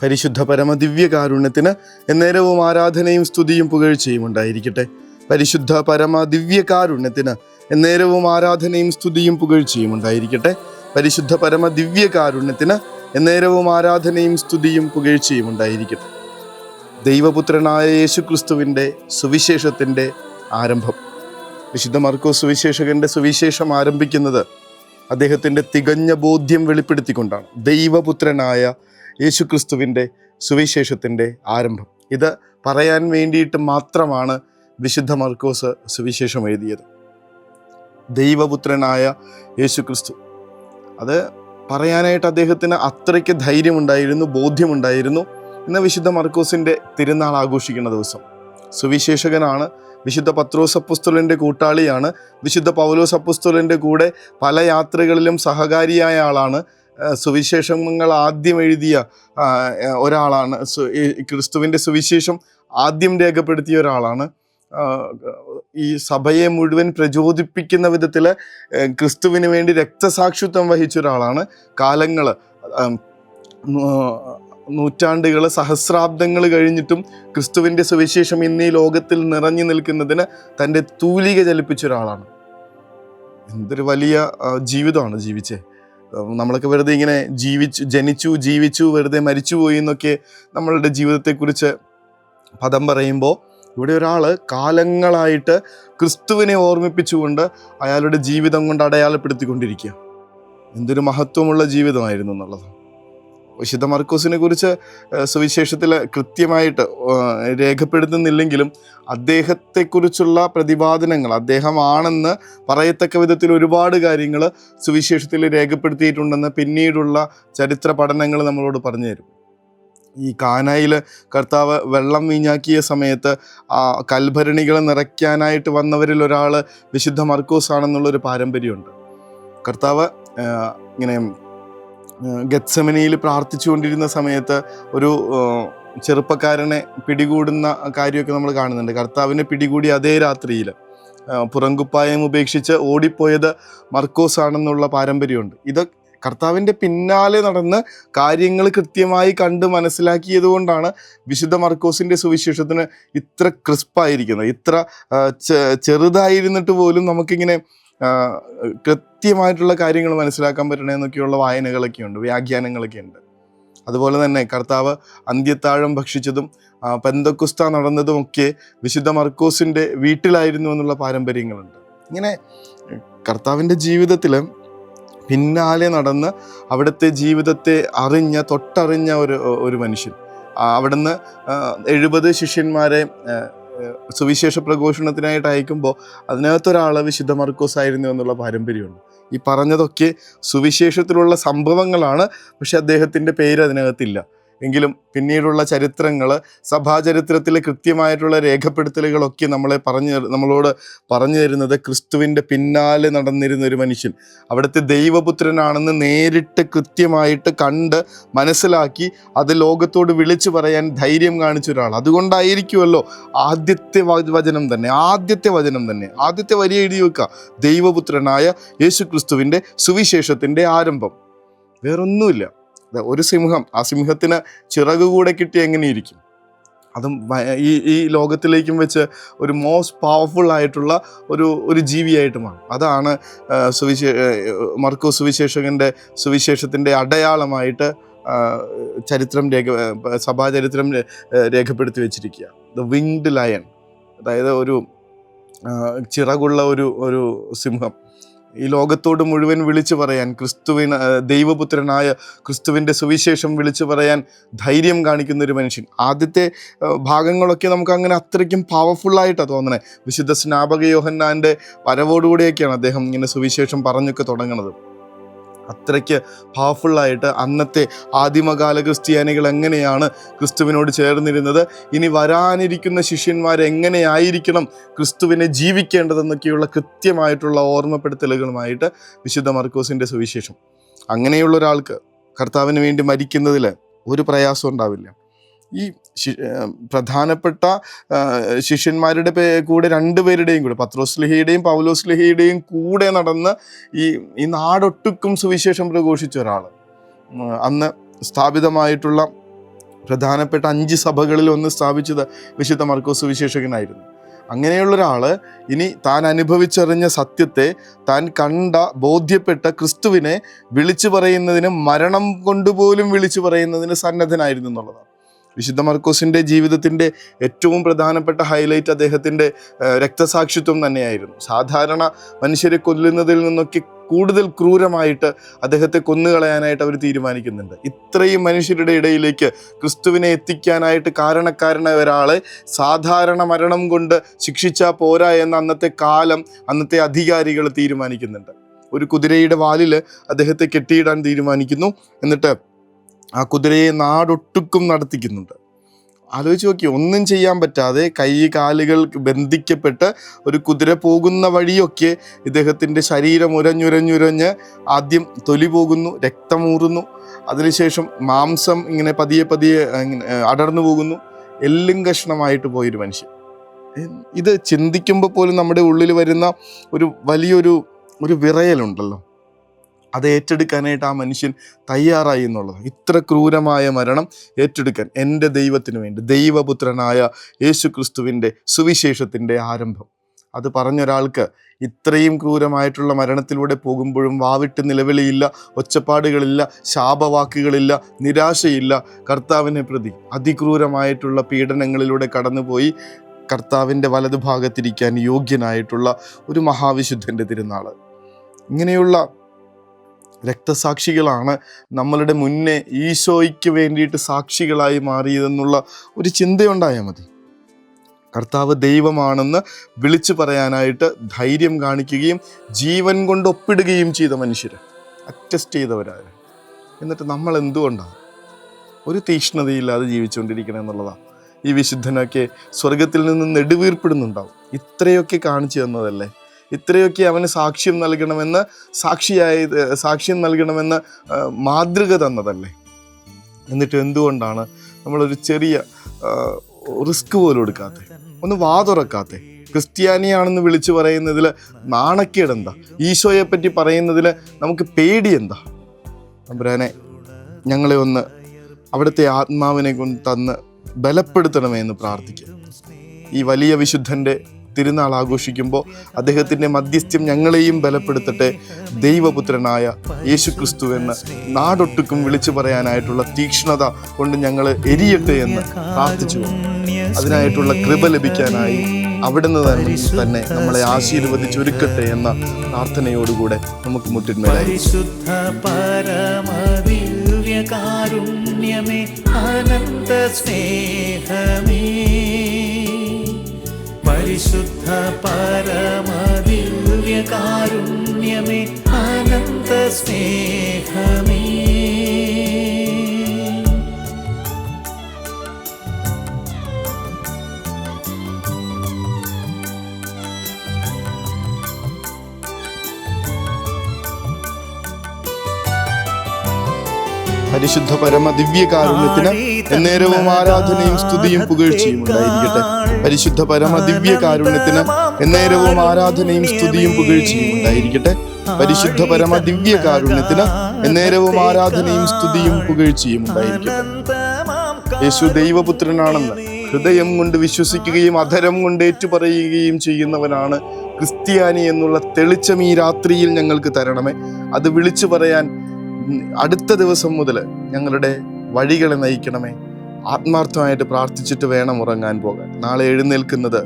പരിശുദ്ധ പരമദിവ്യകാരുണ്യത്തിന് എന്നേരവും ആരാധനയും സ്തുതിയും പുകഴ്ചയും ഉണ്ടായിരിക്കട്ടെ. പരിശുദ്ധ പരമദിവ്യകാരുണ്യത്തിന് എന്നേരവും ആരാധനയും സ്തുതിയും പുകഴ്ചയും ഉണ്ടായിരിക്കട്ടെ. പരിശുദ്ധ പരമദിവ്യകാരുണ്യത്തിന് എന്നേരവും ആരാധനയും സ്തുതിയും പുകഴ്ചയും ഉണ്ടായിരിക്കട്ടെ. ദൈവപുത്രനായ യേശുക്രിസ്തുവിൻ്റെ സുവിശേഷത്തിൻ്റെ ആരംഭം. വിശുദ്ധ മർക്കോസ് സുവിശേഷകൻ്റെ സുവിശേഷം ആരംഭിക്കുന്നത് അദ്ദേഹത്തിൻ്റെ തികഞ്ഞ ബോധ്യം വെളിപ്പെടുത്തിക്കൊണ്ടാണ്. ദൈവപുത്രനായ യേശുക്രിസ്തുവിൻ്റെ സുവിശേഷത്തിൻ്റെ ആരംഭം. ഇത് പറയാൻ വേണ്ടിയിട്ട് മാത്രമാണ് വിശുദ്ധ മർക്കോസ് സുവിശേഷം എഴുതിയത്. ദൈവപുത്രനായ യേശുക്രിസ്തു, അത് പറയാനായിട്ട് അദ്ദേഹത്തിന് അത്രയ്ക്ക് ധൈര്യമുണ്ടായിരുന്നു, ബോധ്യമുണ്ടായിരുന്നു. ഇന്ന് വിശുദ്ധ മർക്കോസിൻ്റെ തിരുനാൾ ആഘോഷിക്കുന്ന ദിവസം. സുവിശേഷകനാണ്, വിശുദ്ധ പത്രോസ് അപ്പോസ്തലൻ്റെ കൂട്ടാളിയാണ്, വിശുദ്ധ പൗലോസ് അപ്പോസ്തലൻ്റെ കൂടെ പല യാത്രകളിലും സഹകാരിയായ ആളാണ്, സുവിശേഷങ്ങൾ ആദ്യം എഴുതിയ ഒരാളാണ്, ക്രിസ്തുവിൻ്റെ സുവിശേഷം ആദ്യം രേഖപ്പെടുത്തിയ ഒരാളാണ്. ഈ സഭയെ മുഴുവൻ പ്രചോദിപ്പിക്കുന്ന വിധത്തിൽ ക്രിസ്തുവിന് വേണ്ടി രക്തസാക്ഷിത്വം വഹിച്ച ഒരാളാണ്. കാലങ്ങൾ, നൂറ്റാണ്ടുകൾ, സഹസ്രാബ്ദങ്ങൾ കഴിഞ്ഞിട്ടും ക്രിസ്തുവിൻ്റെ സുവിശേഷം ഇന്ന് ഈ ലോകത്തിൽ നിറഞ്ഞു നിൽക്കുന്നതിന് തൻ്റെ തൂലിക ചലിപ്പിച്ച ഒരാളാണ്. എന്തൊരു വലിയ ജീവിതമാണ് ജീവിച്ചേ. നമ്മളൊക്കെ വെറുതെ ഇങ്ങനെ ജനിച്ചു ജീവിച്ചു വെറുതെ മരിച്ചുപോയി എന്നൊക്കെ നമ്മളുടെ ജീവിതത്തെക്കുറിച്ച് പദം പറയുമ്പോൾ, ഇവിടെ ഒരാൾ കാലങ്ങളായിട്ട് ക്രിസ്തുവിനെ ഓർമ്മിപ്പിച്ചുകൊണ്ട് അയാളുടെ ജീവിതം കൊണ്ട് അടയാളപ്പെടുത്തിക്കൊണ്ടിരിക്കുക. എന്തൊരു മഹത്വമുള്ള ജീവിതമായിരുന്നു എന്നുള്ളത്. വിശുദ്ധ മർക്കോസിനെ കുറിച്ച് സുവിശേഷത്തിൽ കൃത്യമായിട്ട് രേഖപ്പെടുത്തുന്നില്ലെങ്കിലും അദ്ദേഹത്തെക്കുറിച്ചുള്ള പ്രതിപാദനങ്ങൾ, അദ്ദേഹമാണെന്ന് പറയത്തക്ക വിധത്തിൽ ഒരുപാട് കാര്യങ്ങൾ സുവിശേഷത്തിൽ രേഖപ്പെടുത്തിയിട്ടുണ്ടെന്ന് പിന്നീടുള്ള ചരിത്ര പഠനങ്ങൾ നമ്മളോട് പറഞ്ഞു തരും. ഈ കാനായിൽ കർത്താവ് വെള്ളം വീഞ്ഞാക്കിയ സമയത്ത് ആ കൽഭരണികൾ നിറയ്ക്കാനായിട്ട് വന്നവരിൽ ഒരാൾ വിശുദ്ധ മർക്കോസ് ആണെന്നുള്ളൊരു പാരമ്പര്യമുണ്ട്. കർത്താവ് ഇങ്ങനെ ഗെത്സമനിയിൽ പ്രാർത്ഥിച്ചുകൊണ്ടിരുന്ന സമയത്ത് ഒരു ചെറുപ്പക്കാരനെ പിടികൂടുന്ന കാര്യമൊക്കെ നമ്മൾ കാണുന്നുണ്ട്. കർത്താവിനെ പിടികൂടി അതേ രാത്രിയിൽ പുറംകുപ്പായം ഉപേക്ഷിച്ച് ഓടിപ്പോയത് മർക്കോസ് ആണെന്നുള്ള പാരമ്പര്യമുണ്ട്. ഇത് കർത്താവിൻ്റെ പിന്നാലെ നടന്ന് കാര്യങ്ങൾ കൃത്യമായി കണ്ട് മനസ്സിലാക്കിയത് കൊണ്ടാണ് വിശുദ്ധ മർക്കോസിൻ്റെ സുവിശേഷത്തിന് ഇത്ര ക്രിസ്പായിരിക്കുന്നത്. ഇത്ര ചെറുതായിരുന്നിട്ട് പോലും നമുക്കിങ്ങനെ കൃത്യമായിട്ടുള്ള കാര്യങ്ങൾ മനസ്സിലാക്കാൻ പറ്റണമെന്നൊക്കെയുള്ള വായനകളൊക്കെ ഉണ്ട്, വ്യാഖ്യാനങ്ങളൊക്കെ ഉണ്ട്. അതുപോലെ തന്നെ കർത്താവ് അന്ത്യത്താഴം ഭക്ഷിച്ചതും പെന്തക്കുസ്ത നടന്നതുമൊക്കെ വിശുദ്ധ മർക്കോസിൻ്റെ വീട്ടിലായിരുന്നു എന്നുള്ള പാരമ്പര്യങ്ങളുണ്ട്. ഇങ്ങനെ കർത്താവിൻ്റെ ജീവിതത്തിൽ പിന്നാലെ നടന്ന് അവിടുത്തെ ജീവിതത്തെ തൊട്ടറിഞ്ഞ ഒരു മനുഷ്യൻ. അവിടുന്ന് 70 ശിഷ്യന്മാരെ സുവിശേഷ പ്രഘോഷണത്തിനായിട്ട് അയക്കുമ്പോൾ അതിനകത്തൊരാൾ വിശുദ്ധ മർക്കോസ് ആയിരുന്നു എന്നുള്ള പാരമ്പര്യമുണ്ട്. ഈ പറഞ്ഞതൊക്കെ സുവിശേഷത്തിലുള്ള സംഭവങ്ങളാണ്, പക്ഷെ അദ്ദേഹത്തിൻ്റെ പേര് അതിനകത്തില്ല. എങ്കിലും പിന്നീടുള്ള ചരിത്രങ്ങൾ, സഭാചരിത്രത്തിൽ കൃത്യമായിട്ടുള്ള രേഖപ്പെടുത്തലുകളൊക്കെ നമ്മളോട് പറഞ്ഞു തരുന്നത് ക്രിസ്തുവിൻ്റെ പിന്നാലെ നടന്നിരുന്ന ഒരു മനുഷ്യൻ, അവിടുത്തെ ദൈവപുത്രനാണെന്ന് നേരിട്ട് കൃത്യമായിട്ട് കണ്ട് മനസ്സിലാക്കി അത് ലോകത്തോട് വിളിച്ചു പറയാൻ ധൈര്യം കാണിച്ച ഒരാൾ. അതുകൊണ്ടായിരിക്കുമല്ലോ ആദ്യത്തെ വചനം തന്നെ, ആദ്യത്തെ വരി എഴുതി വെക്കുക, ദൈവപുത്രനായ യേശുക്രിസ്തുവിൻ്റെ സുവിശേഷത്തിൻ്റെ ആരംഭം. വേറൊന്നുമില്ല. ഒരു സിംഹം, ആ സിംഹത്തിന് ചിറക് കൂടെ കിട്ടി എങ്ങനെയിരിക്കും? അതും ഈ ലോകത്തിലേക്കും വെച്ച് ഒരു മോസ്റ്റ് പവർഫുൾ ആയിട്ടുള്ള ഒരു ജീവിയായിട്ട് മാറും. അതാണ് മർക്കോസ് സുവിശേഷകൻ്റെ സുവിശേഷത്തിൻ്റെ അടയാളമായിട്ട് സഭാചരിത്രം രേഖപ്പെടുത്തി വെച്ചിരിക്കുക. ദ വിങ്ഡ് ലയൺ, അതായത് ഒരു ചിറകുള്ള ഒരു സിംഹം. ഈ ലോകത്തോട് മുഴുവൻ വിളിച്ചു പറയാൻ, ദൈവപുത്രനായ ക്രിസ്തുവിൻ്റെ സുവിശേഷം വിളിച്ചു പറയാൻ ധൈര്യം കാണിക്കുന്ന ഒരു മനുഷ്യൻ. ആദ്യത്തെ ഭാഗങ്ങളൊക്കെ നമുക്ക് അങ്ങനെ അത്രയ്ക്കും പവർഫുള്ളായിട്ടാണ് തോന്നണേ. വിശുദ്ധ സ്നാപക യോഹന്നാൻ്റെ വരവോടുകൂടിയൊക്കെയാണ് അദ്ദേഹം ഇങ്ങനെ സുവിശേഷം പറഞ്ഞൊക്കെ തുടങ്ങുന്നത്. അത്രയ്ക്ക് പവർഫുള്ളായിട്ട് അന്നത്തെ ആദിമകാല ക്രിസ്ത്യാനികൾ എങ്ങനെയാണ് ക്രിസ്തുവിനോട് ചേർന്നിരുന്നത്, ഇനി വരാനിരിക്കുന്ന ശിഷ്യന്മാർ എങ്ങനെയായിരിക്കണം ക്രിസ്തുവിനെ ജീവിക്കേണ്ടതെന്നൊക്കെയുള്ള കൃത്യമായിട്ടുള്ള ഓർമ്മപ്പെടുത്തലുകളുമായിട്ട് വിശുദ്ധ മർക്കോസിൻ്റെ സുവിശേഷം. അങ്ങനെയുള്ള ഒരാൾക്ക് കർത്താവിന് വേണ്ടി മരിക്കുന്നതിൽ ഒരു പ്രയാസം ഉണ്ടാവില്ല. ഈ പ്രധാനപ്പെട്ട ശിഷ്യന്മാരുടെ കൂടെ രണ്ടുപേരുടെയും കൂടെ, പത്രോസ്ലിഹയുടെയും പൗലോസ്ലിഹയുടെയും കൂടെ നടന്ന് ഈ നാടൊട്ടുക്കും സുവിശേഷം പ്രഘോഷിച്ച ഒരാൾ, അന്ന് സ്ഥാപിതമായിട്ടുള്ള പ്രധാനപ്പെട്ട 5 സഭകളിൽ ഒന്ന് സ്ഥാപിച്ചത് വിശുദ്ധ മർക്കോസ് സുവിശേഷകനായിരുന്നു. അങ്ങനെയുള്ള ഒരാൾ ഇനി താൻ അനുഭവിച്ചറിഞ്ഞ സത്യത്തെ, താൻ കണ്ട ബോധ്യപ്പെട്ട ക്രിസ്തുവിനെ വിളിച്ചു പറയുന്നതിന്, മരണം കൊണ്ടുപോലും വിളിച്ചു പറയുന്നതിന് സന്നദ്ധനായിരുന്നു എന്നുള്ളതാണ്. വിശുദ്ധ മർക്കോസിൻ്റെ ജീവിതത്തിൻ്റെ ഏറ്റവും പ്രധാനപ്പെട്ട ഹൈലൈറ്റ് അദ്ദേഹത്തിൻ്റെ രക്തസാക്ഷിത്വം തന്നെയായിരുന്നു. സാധാരണ മനുഷ്യരെ കൊല്ലുന്നതിൽ നിന്നൊക്കെ കൂടുതൽ ക്രൂരമായിട്ട് അദ്ദേഹത്തെ കൊന്നുകളയാനായിട്ട് അവർ തീരുമാനിക്കുന്നുണ്ട്. ഇത്രയും മനുഷ്യരുടെ ഇടയിലേക്ക് ക്രിസ്തുവിനെ എത്തിക്കാനായിട്ട് കാരണക്കാരനായ ഒരാളെ സാധാരണ മരണം കൊണ്ട് ശിക്ഷിച്ചാൽ പോരാ എന്ന് അന്നത്തെ കാലം, അന്നത്തെ അധികാരികൾ തീരുമാനിക്കുന്നുണ്ട്. ഒരു കുതിരയുടെ വാലിൽ അദ്ദേഹത്തെ കെട്ടിയിടാൻ തീരുമാനിക്കുന്നു. എന്നിട്ട് ആ കുതിരയെ നാടൊട്ടുക്കും നടത്തിക്കുന്നുണ്ട്. ആലോചിച്ച് നോക്കി, ഒന്നും ചെയ്യാൻ പറ്റാതെ കൈ കാലുകൾ ബന്ധിക്കപ്പെട്ട് ഒരു കുതിര പോകുന്ന വഴിയൊക്കെ ഇദ്ദേഹത്തിൻ്റെ ശരീരം ഉരഞ്ഞുരഞ്ഞുരഞ്ഞ് ആദ്യം തൊലി പോകുന്നു, രക്തമൂറുന്നു, അതിനുശേഷം മാംസം ഇങ്ങനെ പതിയെ പതിയെ അടർന്നു പോകുന്നു, എല്ലും കഷ്ണമായിട്ട് പോയൊരു മനുഷ്യൻ. ഇത് ചിന്തിക്കുമ്പോൾ പോലും നമ്മുടെ ഉള്ളിൽ വരുന്ന ഒരു വലിയൊരു വിറയലുണ്ടല്ലോ, അത് ഏറ്റെടുക്കാനായിട്ട് ആ മനുഷ്യൻ തയ്യാറായി എന്നുള്ളത്. ഇത്ര ക്രൂരമായ മരണം ഏറ്റെടുക്കാൻ എൻ്റെ ദൈവത്തിന് വേണ്ടി, ദൈവപുത്രനായ യേശു ക്രിസ്തുവിൻ്റെ സുവിശേഷത്തിൻ്റെ ആരംഭം, അത് പറഞ്ഞൊരാൾക്ക് ഇത്രയും ക്രൂരമായിട്ടുള്ള മരണത്തിലൂടെ പോകുമ്പോഴും വാവിട്ട് നിലവിളിയില്ല, ഒച്ചപ്പാടുകളില്ല, ശാപവാക്കുകളില്ല, നിരാശയില്ല. കർത്താവിനെ പ്രതി അതിക്രൂരമായിട്ടുള്ള പീഡനങ്ങളിലൂടെ കടന്നുപോയി കർത്താവിൻ്റെ വലതുഭാഗത്തിരിക്കാൻ യോഗ്യനായിട്ടുള്ള ഒരു മഹാവിശുദ്ധൻ്റെ തിരുനാൾ. ഇങ്ങനെയുള്ള രക്തസാക്ഷികളാണ് നമ്മളുടെ മുന്നേ ഈശോയ്ക്ക് വേണ്ടിയിട്ട് സാക്ഷികളായി മാറിയതെന്നുള്ള ഒരു ചിന്തയുണ്ടായാൽ മതി. കർത്താവ് ദൈവമാണെന്ന് വിളിച്ചു പറയാനായിട്ട് ധൈര്യം കാണിക്കുകയും ജീവൻ കൊണ്ട് ഒപ്പിടുകയും ചെയ്ത മനുഷ്യർ, അറ്റസ്റ്റ് ചെയ്തവരാണ്. എന്നിട്ട് നമ്മൾ എന്തുകൊണ്ടാണ് ഒരു തീക്ഷ്ണതയില്ലാതെ ജീവിച്ചുകൊണ്ടിരിക്കണം എന്നുള്ളതാണ്. ഈ വിശുദ്ധനൊക്കെ സ്വർഗത്തിൽ നിന്ന് നെടുവീർപ്പിടുന്നുണ്ടാവും. ഇത്രയൊക്കെ കാണിച്ചു തന്നതല്ലേ, ഇത്രയൊക്കെ അവന് സാക്ഷ്യം നൽകണമെന്ന് മാതൃക തന്നതല്ലേ. എന്നിട്ട് എന്തുകൊണ്ടാണ് നമ്മളൊരു ചെറിയ റിസ്ക് പോലും എടുക്കാതെ, ഒന്ന് തുറക്കാതെ? ക്രിസ്ത്യാനിയാണെന്ന് വിളിച്ചു പറയുന്നതിൽ നാണക്കേടെന്താ? ഈശോയെ പറ്റി പറയുന്നതിൽ നമുക്ക് പേടി എന്താ? തമ്പുരാനെ, ഞങ്ങളെ ഒന്ന് അവിടുത്തെ ആത്മാവിനെ കൊണ്ട് തന്ന് ബലപ്പെടുത്തണമേ എന്ന് പ്രാർത്ഥിക്കുക. ഈ വലിയ വിശുദ്ധൻ്റെ തിരുനാൾ ആഘോഷിക്കുമ്പോൾ അദ്ദേഹത്തിൻ്റെ മധ്യസ്ഥ്യം ഞങ്ങളെയും ബലപ്പെടുത്തട്ടെ. ദൈവപുത്രനായ യേശു ക്രിസ്തു എന്ന് നാടൊട്ടുക്കും വിളിച്ചു പറയാനായിട്ടുള്ള തീക്ഷ്ണത കൊണ്ട് ഞങ്ങൾ എരിയട്ടെ എന്ന് പ്രാർത്ഥിച്ചു. അതിനായിട്ടുള്ള കൃപ ലഭിക്കാനായി അവിടുന്ന് തന്നെ നമ്മളെ ആശീർവദിച്ചൊരുക്കട്ടെ എന്ന പ്രാർത്ഥനയോടുകൂടെ നമുക്ക് മുട്ടിന്മേലായി. പരിശുദ്ധ പരമ ദിവ്യകാരുണ്യമേ, അനന്ത സ്നേഹമേ, പരിശുദ്ധ പരമ ദിവ്യകാരുണ്യത്തിന് എന്നേരവും ആരാധനയും സ്തുതിയും പുകഴ്ചയും ഉണ്ടായിരിക്കട്ടെ. പരിശുദ്ധ പരമ ദിവ്യകാരുണ്യത്തിന് എന്നേരവും ആരാധനയും സ്തുതിയും പുകഴ്ചയും ഉണ്ടായിരിക്കട്ടെ. പരിശുദ്ധ പരമ ദിവ്യകാരുണ്യത്തിന് എന്നേരവും ആരാധനയും സ്തുതിയും പുകഴ്ചയും ഉണ്ടായിരിക്കട്ടെ. യേശു ദൈവപുത്രനാണെന്ന് ഹൃദയം കൊണ്ട് വിശ്വസിക്കുകയും അധരം കൊണ്ട് ഏറ്റുപറയുകയും ചെയ്യുന്നവനാണ് ക്രിസ്ത്യാനി എന്നുള്ള തെളിച്ചം ഈ രാത്രിയിൽ ഞങ്ങൾക്ക് തരണമേ. അത് വിളിച്ചു പറയാൻ അടുത്ത ദിവസം മുതൽ ഞങ്ങളുടെ വഴികളെ നയിക്കണമേ. ആത്മാർത്ഥമായിട്ട് പ്രാർത്ഥിച്ചിട്ട് വേണം ഉറങ്ങാൻ പോകാൻ. നാളെ എഴുന്നേൽക്കുന്നത്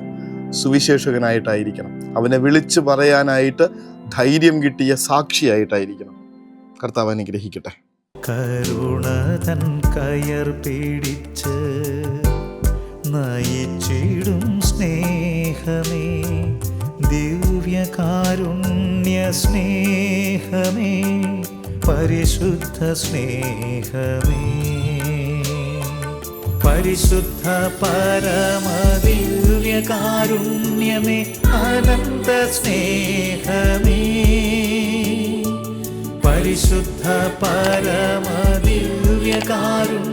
സുവിശേഷകനായിട്ടായിരിക്കണം. അവനെ വിളിച്ചു പറയാനായിട്ട് ധൈര്യം കിട്ടിയ സാക്ഷിയായിട്ടായിരിക്കണം. കർത്താവ് അനുഗ്രഹിക്കട്ടെ. കരുണതൻ കയർ പിടിച്ച് നയിച്ചിടും സ്നേഹമേ, ദിവ്യകാരുണ്യ സ്നേഹമേ, പരിശുദ്ധ സ്നേഹമേ, പരിശുദ്ധ പരമ ദിവ്യകാരുണ്യമേ, അനന്ത സ്നേഹമേ, പരിശുദ്ധ പരമ ദിവ്യകാരുണ്യമേ.